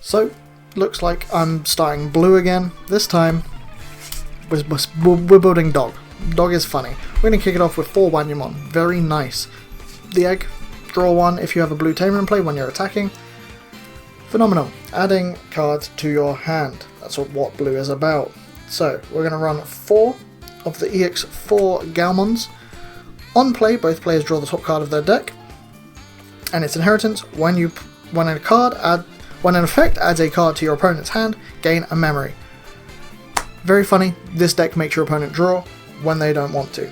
So, looks like I'm starting blue again. This time, we're building Dog. Dog is funny. We're going to kick it off with 4 Wanyamon. Very nice. The egg, draw 1 if you have a blue tamer in play when you're attacking. Phenomenal. Adding cards to your hand. That's what blue is about. So, we're going to run 4 of the EX4 Gaomons. On play, both players draw the top card of their deck. And its inheritance, when an effect adds a card to your opponent's hand, gain a memory. Very funny, this deck makes your opponent draw when they don't want to.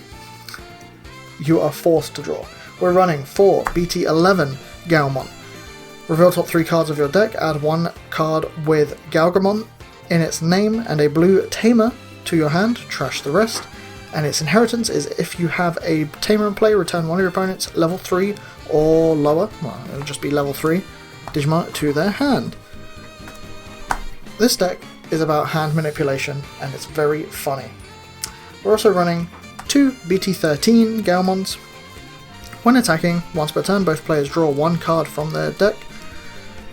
You are forced to draw. We're running 4 BT13 Gaomon. Reveal top 3 cards of your deck, add 1 card with Gaogamon in its name and a blue tamer to your hand, trash the rest. And its inheritance is if you have a tamer in play, return one of your opponent's level 3 or lower, well, it'll just be level 3, Digimon to their hand. This deck is about hand manipulation and it's very funny. We're also running 2 BT13 Gaomons. When attacking, once per turn, both players draw 1 card from their deck.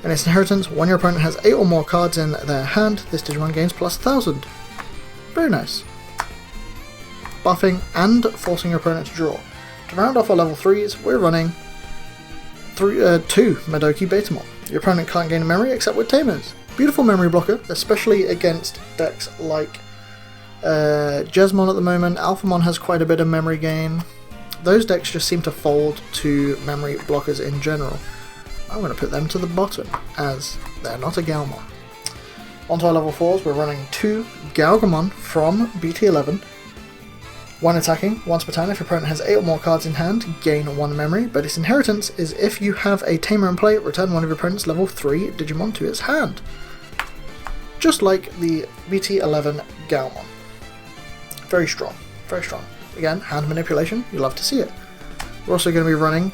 And its inheritance, when your opponent has 8 or more cards in their hand, this Digimon gains plus 1000. Very nice. Buffing and forcing your opponent to draw. To round off our level 3s, we're running 2 Madoki Betamon. Your opponent can't gain a memory except with tamers. Beautiful memory blocker, especially against decks like Jesmon at the moment. Alphamon has quite a bit of memory gain. Those decks just seem to fold to memory blockers in general. I'm going to put them to the bottom, as they're not a Gaomon. Onto our level 4s, we're running 2 Gaogamon from BT11. When attacking, once per turn, if your opponent has 8 or more cards in hand, gain 1 memory, but its inheritance is if you have a tamer in play, return one of your opponent's level 3 Digimon to its hand. Just like the BT11 Gaomon. Very strong, very strong. Again, hand manipulation, you love to see it. We're also going to be running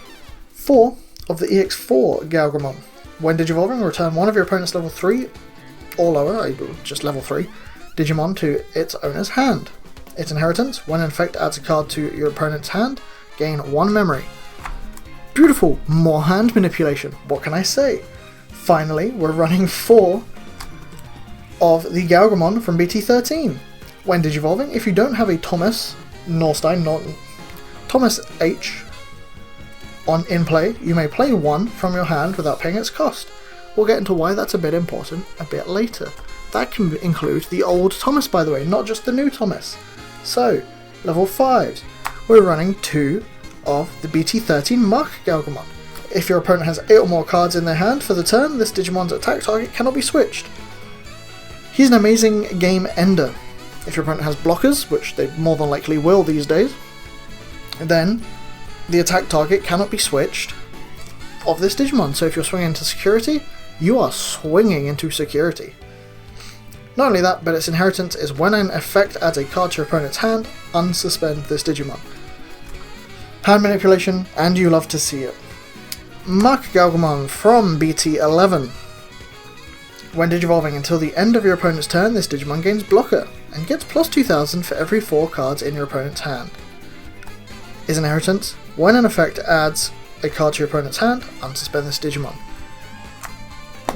4 of the EX4 Gaogamon. When Digivolving, return one of your opponent's level 3 or lower, just level 3, Digimon to its owner's hand. Its inheritance, when an effect adds a card to your opponent's hand, gain 1 memory. Beautiful, more hand manipulation, what can I say? Finally, we're running 4 of the Gaogamon from BT13. When Digivolving, if you don't have a Thomas H in play, you may play 1 from your hand without paying its cost. We'll get into why that's a bit important a bit later. That can include the old Thomas, by the way, not just the new Thomas. So, level 5s, we're running 2 of the BT13 Mark Gaogamon. If your opponent has 8 or more cards in their hand for the turn, this Digimon's attack target cannot be switched. He's an amazing game ender. If your opponent has blockers, which they more than likely will these days, then the attack target cannot be switched of this Digimon. So if you're swinging into security, you are swinging into security. Not only that, but its inheritance is when an effect adds a card to your opponent's hand, unsuspend this Digimon. Hand manipulation, and you love to see it. Mark Gaogamon from BT11. When Digivolving until the end of your opponent's turn, this Digimon gains blocker, and gets plus 2000 for every 4 cards in your opponent's hand. His inheritance, when an effect adds a card to your opponent's hand, unsuspend this Digimon.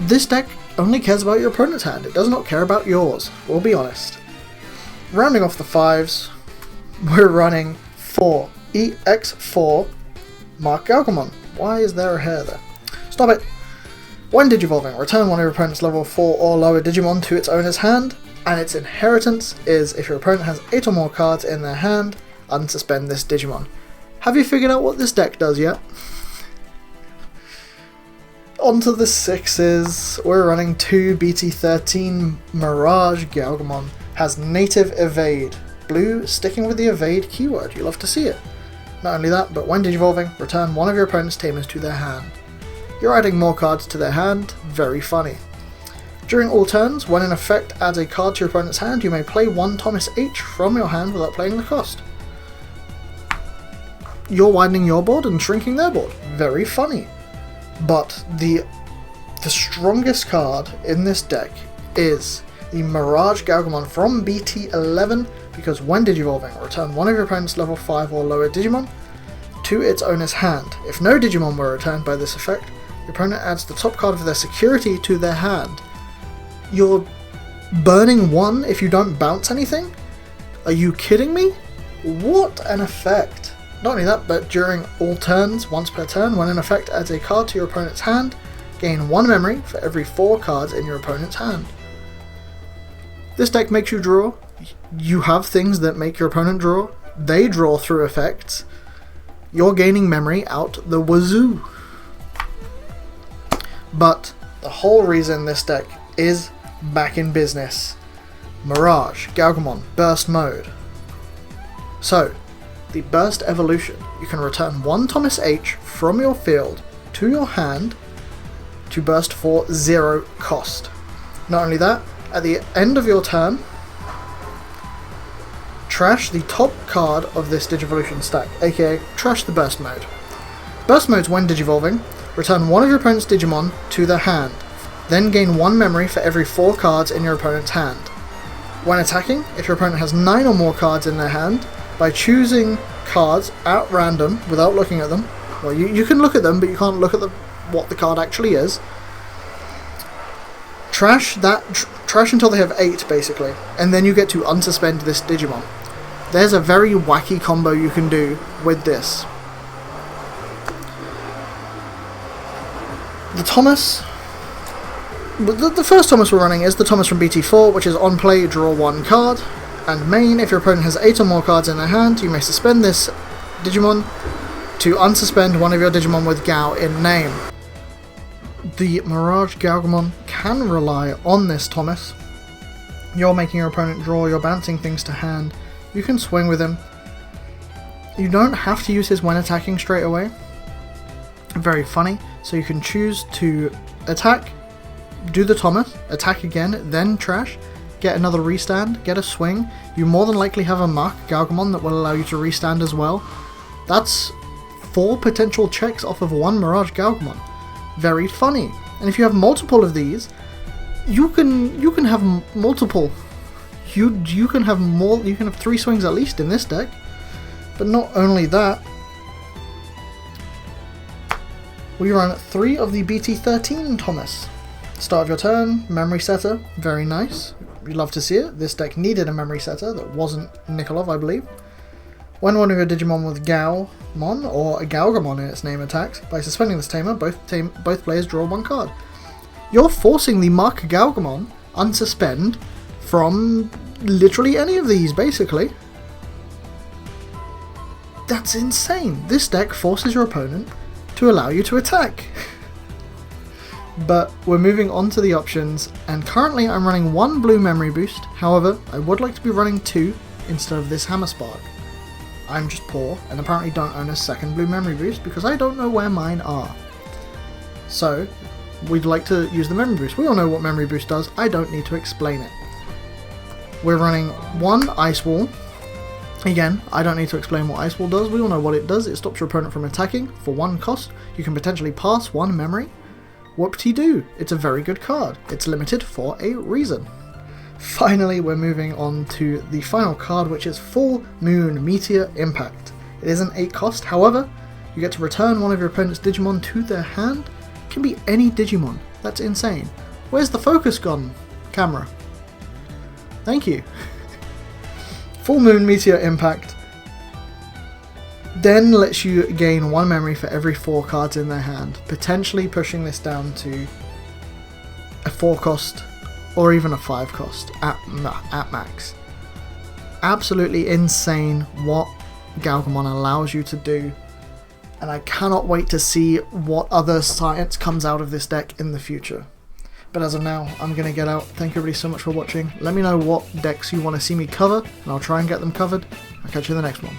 This deck only cares about your opponent's hand, it does not care about yours, we'll be honest. Rounding off the 5s, we're running 4 EX4 Mark Gaogamon. Why is there a hair there? Stop it! When Digivolving, return one of your opponent's level 4 or lower Digimon to its owner's hand, and its inheritance is if your opponent has 8 or more cards in their hand, unsuspend this Digimon. Have you figured out what this deck does yet? Onto the 6s, we're running 2 BT13 Mirage Gaogamon. Has native evade. Blue sticking with the evade keyword, you love to see it. Not only that, but when Digivolving, return one of your opponent's tamers to their hand. You're adding more cards to their hand, very funny. During all turns, when an effect adds a card to your opponent's hand, you may play 1 Thomas H from your hand without paying the cost. You're widening your board and shrinking their board, very funny. But the strongest card in this deck is the Mirage Gaogamon from BT11, because when Digivolving, return one of your opponent's level 5 or lower Digimon to its owner's hand. If no Digimon were returned by this effect, your opponent adds the top card of their security to their hand. You're burning 1 if you don't bounce anything? Are you kidding me? What an effect! Not only that, but during all turns, once per turn, when an effect adds a card to your opponent's hand, gain 1 memory for every 4 cards in your opponent's hand. This deck makes you draw. You have things that make your opponent draw. They draw through effects. You're gaining memory out the wazoo. But the whole reason this deck is back in business. Mirage, Gaogamon, Burst Mode. So, the Burst Evolution. You can return 1 Thomas H from your field to your hand to burst for 0 cost. Not only that, at the end of your turn, trash the top card of this Digivolution stack, aka trash the Burst Mode. Burst Modes, when Digivolving, return 1 of your opponent's Digimon to their hand, then gain 1 memory for every 4 cards in your opponent's hand. When attacking, if your opponent has 9 or more cards in their hand, by choosing cards at random without looking at them, well, you can look at them, but you can't look at what the card actually is. Trash until they have 8, basically, and then you get to unsuspend this Digimon. There's a very wacky combo you can do with this. The Thomas... The first Thomas we're running is the Thomas from BT4, which is on play, draw 1 card, and main, if your opponent has 8 or more cards in their hand, you may suspend this Digimon to unsuspend one of your Digimon with Gao in name. The Mirage Gaogamon can rely on this Thomas. You're making your opponent draw, you're bouncing things to hand, you can swing with him. You don't have to use his when attacking straight away. Very funny. So you can choose to attack, do the Thomas, attack again, then trash, get another restand, get a swing. You more than likely have a Mark Gaogamon that will allow you to restand as well. That's 4 potential checks off of 1 Mirage Gaogamon. Very funny. And if you have multiple of these, you can have multiple. You can have more. You can have 3 swings at least in this deck. But not only that, we run 3 of the BT13 Thomas. Start of your turn, memory setter, very nice. You'd love to see it. This deck needed a memory setter that wasn't Nikolov, I believe. When one of your Digimon with Gaomon, or a Gaogamon in its name, attacks, by suspending this tamer, both players draw 1 card. You're forcing the Mark Gaogamon unsuspend from literally any of these, basically. That's insane. This deck forces your opponent to allow you to attack. But we're moving on to the options, and currently I'm running 1 blue memory boost. However, I would like to be running 2 instead of this Hammer Spark. I'm just poor, and apparently don't own a 2nd blue memory boost because I don't know where mine are. So, we'd like to use the memory boost. We all know what memory boost does, I don't need to explain it. We're running 1 Ice Wall. Again, I don't need to explain what Ice Wall does, we all know what it does. It stops your opponent from attacking for 1 cost. You can potentially pass 1 memory. Whoop-de-doo, it's a very good card. It's limited for a reason. Finally, we're moving on to the final card, which is Full Moon Meteor Impact. It is an 8 cost, however, you get to return one of your opponent's Digimon to their hand. It can be any Digimon. That's insane. Where's the focus gone, camera? Thank you. Full Moon Meteor Impact then lets you gain 1 memory for every 4 cards in their hand, potentially pushing this down to a 4 cost or even a 5 cost at max. Absolutely insane what Gaogamon allows you to do, and I cannot wait to see what other science comes out of this deck in the future. But as of now, I'm going to get out. Thank you everybody so much for watching. Let me know what decks you want to see me cover, and I'll try and get them covered. I'll catch you in the next one.